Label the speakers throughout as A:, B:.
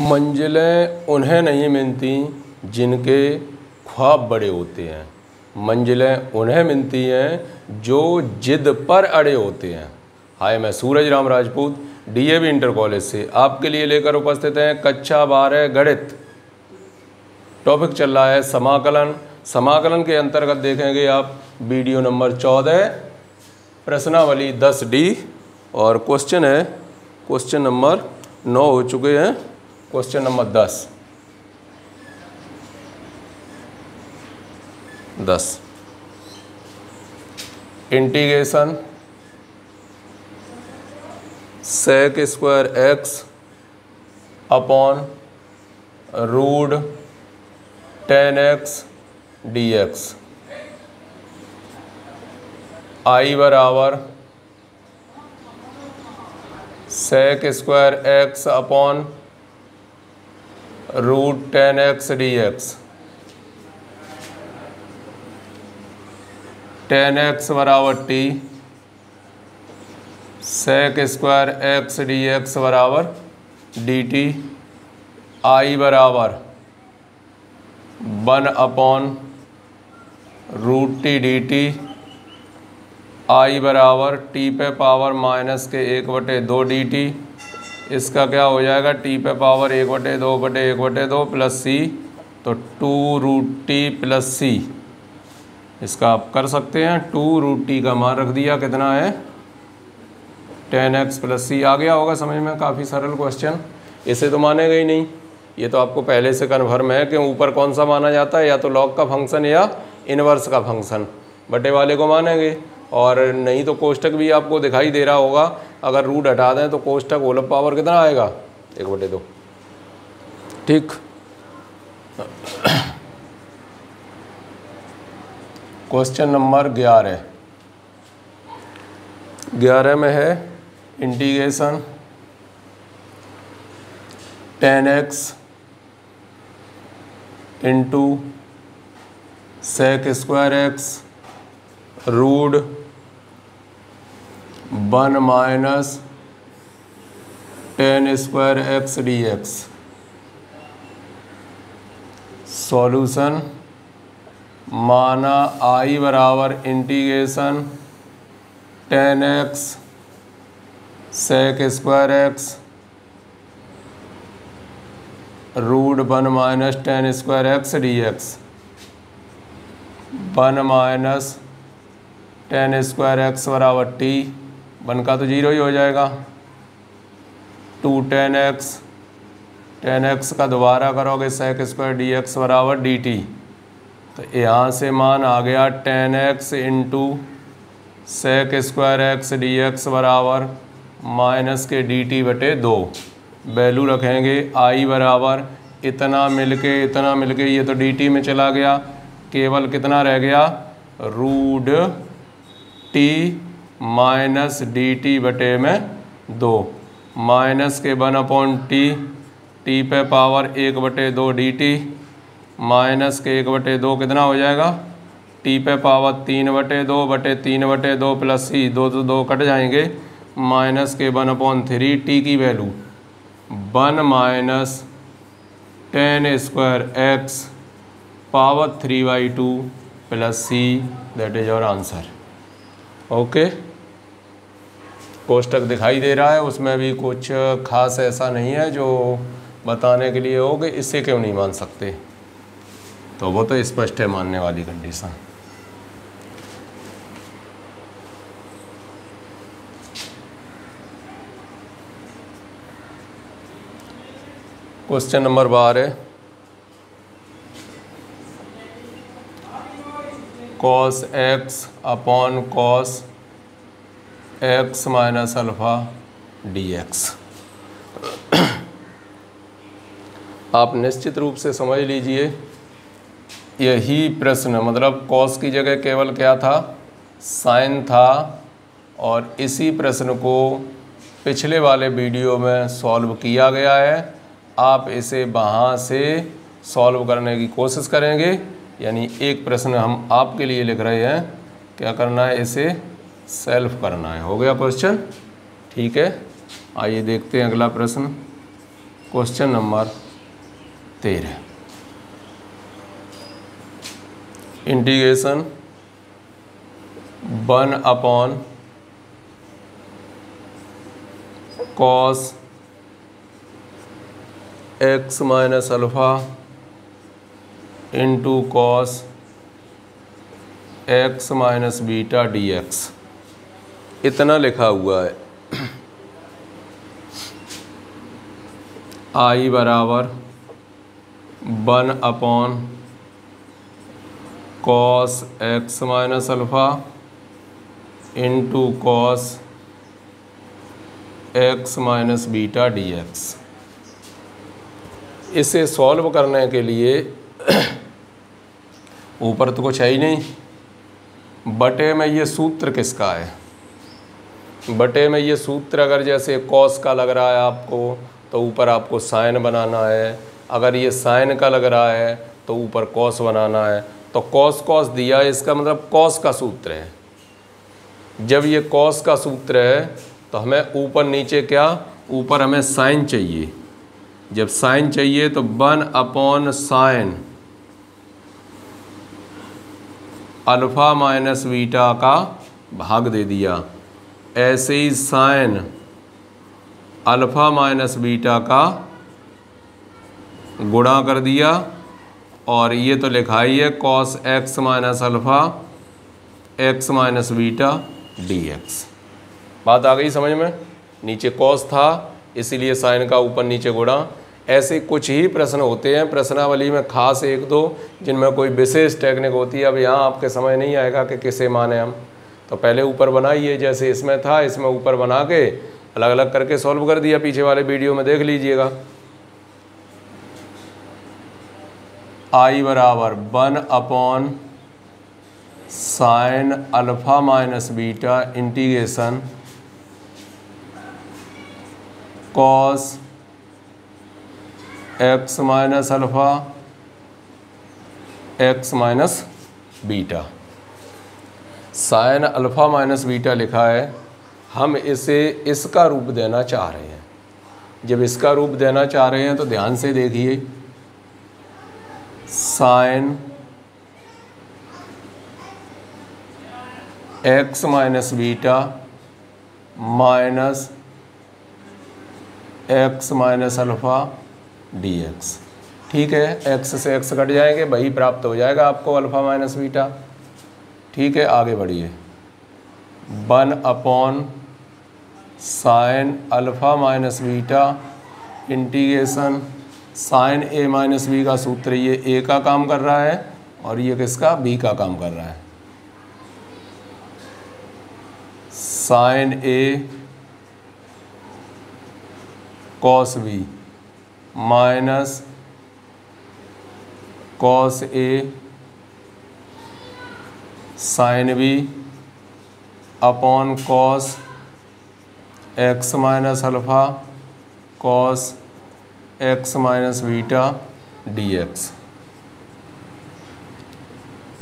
A: मंजिलें उन्हें नहीं मिलती जिनके ख्वाब बड़े होते हैं, मंजिलें उन्हें मिलती हैं जो जिद पर अड़े होते हैं। हाय, मैं Suraj Ram Rajput DAV inter college से आपके लिए लेकर उपस्थित हैं कक्षा 12 गणित। टॉपिक चल रहा है समाकलन। समाकलन के अंतर्गत देखेंगे आप वीडियो नंबर 14 प्रश्नावली 10D और क्वेश्चन है क्वेश्चन नंबर 9 हो चुके हैं, question number 10 integration sec square x upon root 10x dx I बराबर sec square x upon root 10x dx 10x बराबर t sec square x dx बराबर dt I बराबर 1 upon root t dt I बराबर t पे power minus के 1/2 dt। इसका क्या हो जाएगा, t पे पावर 1/2 प्लस c, तो 2 रूट t प्लस c। इसका आप कर सकते हैं, 2 रूट t का मान रख दिया, कितना है 10x प्लस c। आ गया होगा समझ में, काफ़ी सरल क्वेश्चन। इसे तो मानेगा ही नहीं, ये तो आपको पहले से कन्फर्म है कि ऊपर कौन सा माना जाता है, या तो लॉग का फंक्शन या इनवर्स का फंक्शन, बटे वाले को मानेंगे। और नहीं तो कोष्टक भी आपको दिखाई दे रहा होगा, अगर रूट हटा दें तो कोष्टक होल पावर कितना आएगा 1/2। ठीक, क्वेश्चन नंबर 11 में है integration 10x into sec square x root 1 minus 10 square x dx। Solution माना I बराबर integration 10x sec square x root 1 minus 10 square x dx 1 minus 10 square x बराबर t, 1 का तो 0 ही हो जाएगा, 2 10x का दोबारा करोगे सेक स्क्वायर dx बराबर dt। तो यहाँ से मान आ गया 10x into sec square x dx बराबर माइनस के dt/2। वैल्यू रखेंगे I बराबर इतना मिलके ये तो dt में चला गया, केवल कितना रह गया root t minus dt/2 minus के 1/t, t पे पावर 1/2 dt माइनस के 1/2 कितना हो जाएगा, t पे पावर 3/2 प्लस c, 2 तो 2 कट जाएंगे, माइनस के 1/3। t की value 1 minus 10 square x power 3/2 plus c, that is your answer. Okay, कोष्टक दिखाई दे रहा है, उसमें भी कुछ खास ऐसा नहीं है जो बताने के लिए हो कि इससे क्यों नहीं मान सकते, तो वो तो स्पष्ट है मानने वाली condition. Question number 12 cos x upon cos x minus alpha dx। आप निश्चित रूप से समझ लीजिए, यही प्रश्न मतलब cos की जगह केवल क्या था, साइन था, और इसी प्रश्न को पिछले वाले वीडियो में सॉल्व किया गया है। आप इसे वहाँ से सॉल्व करने की कोशिश करेंगे, यानी एक प्रश्न हम आपके लिए लिख रहे हैं, क्या करना है, इसे सेल्फ करना है। हो गया क्वेश्चन, ठीक है। आइए देखते हैं अगला प्रश्न, question number 13 integration 1 cos x minus alpha into cos x minus beta dx इतना लिखा हुआ है। I बराबर 1 cos x minus alpha into cos x minus beta dx। इसे सॉल्व करने के लिए ऊपर तो कुछ है ही नहीं, बटे में ये सूत्र किसका है? बटे में ये सूत्र अगर जैसे कॉस का लग रहा है आपको तो ऊपर आपको साइन बनाना है, अगर ये साइन का लग रहा है तो ऊपर कॉस बनाना है। तो कॉस कॉस दिया है, इसका मतलब कॉस का सूत्र है। जब ये कॉस का सूत्र है तो हमें ऊपर नीचे क्या, ऊपर हमें साइन चाहिए। जब साइन चाहिए तो 1 साइन अल्फ़ा माइनस बीटा का भाग दे दिया। ऐसे ही साइन अल्फ़ा माइनस बीटा का गुणा कर दिया, और ये तो लिखा ही है cos x minus alpha x minus beta dx। बात आ गई समझ में? नीचे कॉस था इसीलिए साइन का ऊपर नीचे गुणा। ऐसे कुछ ही प्रश्न होते हैं प्रश्नावली में, खास 1-2 जिनमें कोई विशेष टेक्निक होती है। अब यहाँ आपके समझ नहीं आएगा कि किसे माने हम, तो पहले ऊपर बनाइए जैसे इसमें था, इसमें ऊपर बना के अलग अलग करके सॉल्व कर दिया। पीछे वाले वीडियो में देख लीजिएगा। I बराबर 1 sine alpha minus beta integration cos x minus alpha x minus beta. Sign alpha minus beta लिखा है, हम इसे इसका रूप देना चाह रहे हैं। जब इसका रूप देना चाह रहे हैं तो ध्यान से देखिए, sine x minus beta minus x minus alpha dx। ठीक है, एक्स से एक्स कट जाएंगे, वही प्राप्त हो जाएगा आपको अल्फ़ा माइनस बीटा। ठीक है, आगे बढ़िए। 1 sine alpha minus beta integration sine A minus B का सूत्र ये ए का काम कर रहा है और ये किसका, बी का काम कर रहा है। Sine a cos b minus cos a sine b upon cos x minus alpha cos x minus beta dx।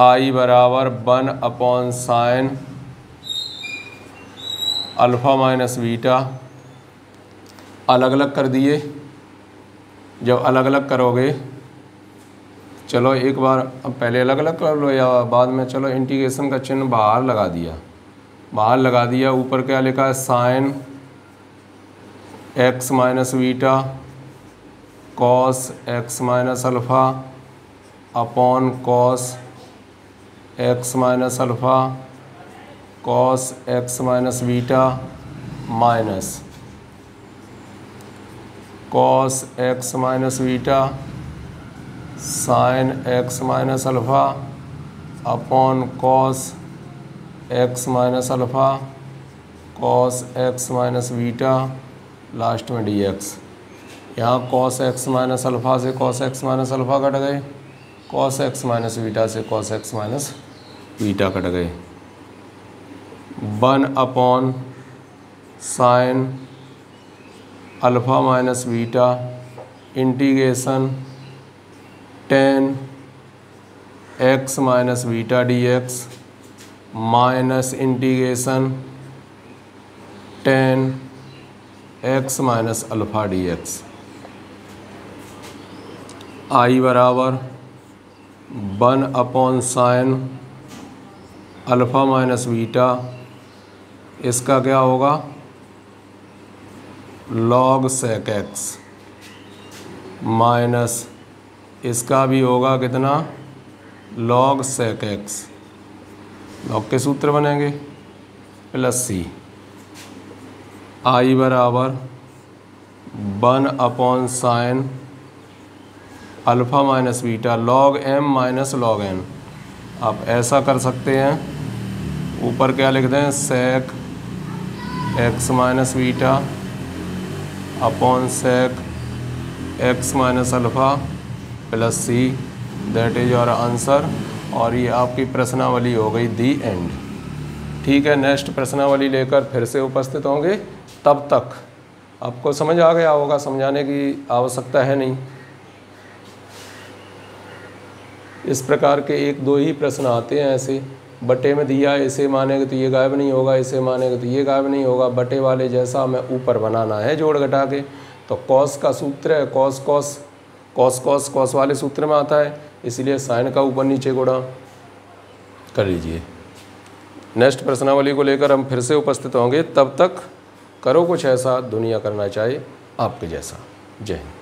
A: I बराबर 1 साइन अल्फ़ा माइनस बीटा। अलग अलग कर दिए। जब अलग अलग करोगे, चलो एक बार अब पहले अलग अलग कर लो या बाद में, चलो इंटीग्रेशन का चिन्ह बाहर लगा दिया, बाहर लगा दिया। ऊपर क्या लिखा है, sine x minus beta cos x minus alpha upon cos x minus alpha cos x minus beta minus cos x minus beta sine x minus alpha upon cos x minus alpha cos x minus beta last में dx। यहाँ cos x minus alpha से cos x minus alpha cut गए, cos x minus beta से cos x minus beta cut गए। 1 sine alpha minus beta integration tan x minus beta dx minus integration tan x minus alpha dx। आई बराबर 1/sin alpha minus beta, इसका क्या होगा log sec x minus इसका भी होगा कितना log sec x, log के सूत्र बनेंगे प्लस सी आई बराबर 1/sin alpha minus beta log m minus log n। आप ऐसा कर सकते हैं, ऊपर क्या लिख दें sec x minus beta upon sec x minus alpha plus c, that is your answer. और ये आपकी प्रश्नावली हो गई दी एंड। ठीक है, नेक्स्ट प्रश्नावली लेकर फिर से उपस्थित होंगे। तब तक आपको समझ आ गया होगा, समझाने की आवश्यकता है नहीं। इस प्रकार के 1-2 ही प्रश्न आते हैं ऐसे, बटे में दिया इसे मानेगा तो ये गायब नहीं होगा, इसे मानेगा तो ये गायब नहीं होगा, बटे वाले जैसा हमें ऊपर बनाना है जोड़ घटा के। तो कॉस का सूत्र है cos cos cos cos cos वाले सूत्र में आता है, इसलिए साइन का ऊपर नीचे गुणा कर लीजिए। नेक्स्ट प्रश्नावली को लेकर हम फिर से उपस्थित होंगे। तब तक करो कुछ ऐसा दुनिया करना चाहे आपके जैसा। जय हिंद।